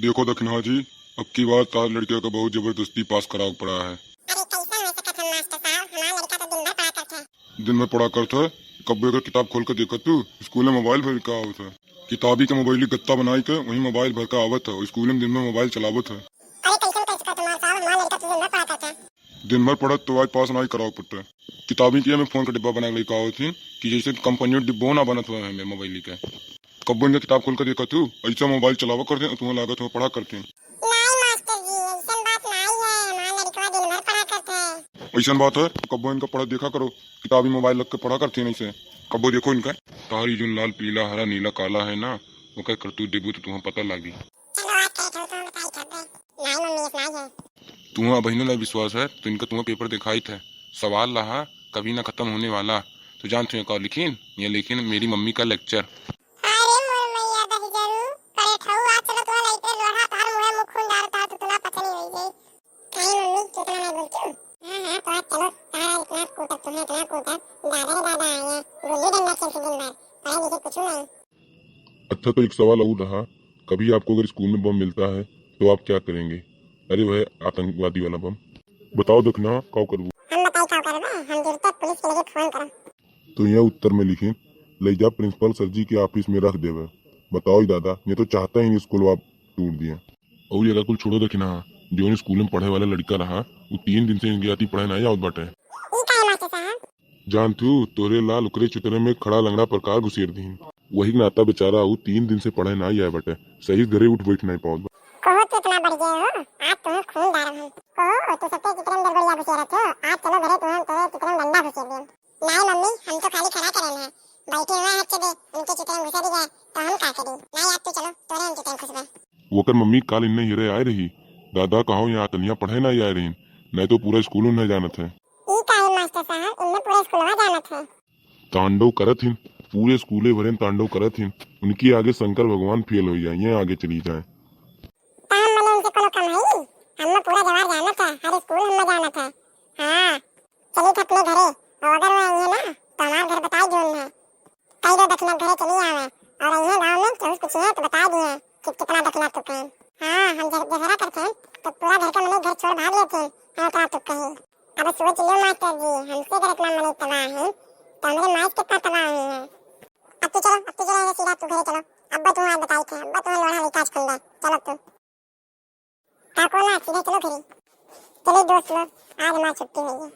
देखो दक्षिणा जी, अब की बार तार लड़कियों का बहुत जबरदस्ती पास कराव पड़ा है। अरे कैसा हो सकत हम मास्टर साहब, हमारा लड़का तो दिन भर पढ़ा करता है। दिन में पढ़ा करता है। कब अगर किताब खोल कर देखा तू, स्कूल में मोबाइल भर का आवत है। किताबी के मोबाइल गत्ता बनाई के वही मोबाइल भर का आवत है और स्कूल में दिन में मोबाइल चलावत है। अरे कैसे कर सकत हमारा साहब, हमारा लड़का तो दिन भर पढ़ा करता है। दिन भर पढ़त तो आज पास नहीं कराव पड़ता है। किताबी के में फोन का डिब्बा बना लेकर आवत थी कि जैसे कंपनी डिब्बो ना बनत हुआ है मेरे मोबाइल के। कब इनका किताब खोल कर देखा तू, ऐसा मोबाइल चलावा करते हैं तुम्हें लागत हो पढ़ा करते हैं। नहीं मास्टर जी, ऐसा बात नहीं है, हमारा लड़का दिन भर पढ़ा करता है। ऐसा बात है तो कब्बो इनका पढ़ा देखा करो। किताबी मोबाइल रख के पढ़ा करते नहीं से। कब्बो देखो इनका तारी जो लाल पीला हरा नीला काला है ना, वो क्या करतूत देबू तो तुम्हें पता लगी। चलो आप कहे तो बताइए कर दे। नहीं मम्मी इतना ही है। तुम्हें बहनों ला विश्वास है तो इनका तुम्हें पेपर दिखाई थे। सवाल रहा कभी ना खत्म होने वाला। तो जानते हो क्या लिखीन, ये लिखीन मेरी मम्मी का लेक्चर। अरे मोर मैया दही जरू करे ठऊ आ चलो तो लइते लोढ़ा तार मुहे मुख खून डालता तो तुला पता नहीं होई गई। कहीं मम्मी कितना नहीं बोलती हूं। हां तो आज चलो तारा इतना कूटा तुम्हें इतना कूटा दादा रे दादा आए गोली डंडा खेलते दिन भर पढ़े लिखे कुछ नहीं। अच्छा तो एक सवाल और रहा, कभी आपको अगर स्कूल में बम मिलता है तो आप क्या करेंगे? अरे वह आतंकवादी वाला बम। बताओ दक्षिणा क्या करूँ। हम बताई का करबे, हम गिरता पुलिस के लगे फोन करम। तो यहाँ उत्तर में लिखें, ले जा प्रिंसिपल सर जी के ऑफिस में रख देवे। बताओ ही दादा, ये तो चाहता ही नहीं स्कूल आप टूट दिए। और ये अगर कुल छोड़ो दक्षिणा, जो स्कूल में पढ़े वाला लड़का रहा वो 3 दिन से इनकी आती पढ़ाई नहीं आवत बाटे। ई काहे मास्टर साहब? जान तू तोरे लाल उकरे चुतरे में खड़ा लंगड़ा प्रकार घुसेर दी। वही नाता बेचारा वो 3 दिन से पढ़े नहीं आए बटे, सही घरे उठ बैठ नहीं पाओ। कहो तो इतना बढ़ गए हो, आज तुम्हें खून डाल हम। कहो तो सबके चित्रम दरगोलिया घुसेरा थे, आज चलो घरे तुम्हें तो चित्रम डंडा घुसेर दियो। नहीं मम्मी, हम तो खाली खड़ा करन है। बैठे हुए हैं चबे, उनके चित्रम घुसेर गए तो हम का करी। नहीं आज तो चलो तोरे हम चित्रम घुसबे। वो कर मम्मी काल इन्ने हिरे आए रही। दादा कहो यहाँ तनिया पढ़े नहीं आए रही, नहीं तो पूरा स्कूल नहीं जानत है। ई काहे मास्टर साहब, इनने पूरे स्कूलवा जानत है। तांडव करत हिन, पूरे स्कूले भरे तांडव करत हिन। उनकी आगे शंकर भगवान फेल हो जाए, ये आगे चली जाए। तो हम मने उनसे कोनो कम है? हम पूरा जवार जानत है, हर स्कूल हम जानत है। हां चली थे अपने घरे, और अगर वो आई है ना तो हमारे घर बताई जोन है। कई दो दक्षिणा घरे चली आवे और आई है गांव में तो कुछ है तो बता दिए कि कितना दक्षिणा तो कहीं। हां हम जब जहरा करते हैं तो पूरा घर का मने घर छोड़ भाग लेते हैं। हां तो कहीं अब सोच लियो मास्टर जी, हमसे अगर इतना मने तबाह है तो हमारे माइस कितना तबाह हुई है। अब तो चलो सीधा तू घरे चलो। अब्बा तुम्हें बताई थे, अब्बा तुम्हें लोढ़ा रिचार्ज कर ले। चलो तू ताको ना सीधे चलो घरे। चलो दोस्त लोग, आज हमारी छुट्टी हुई है।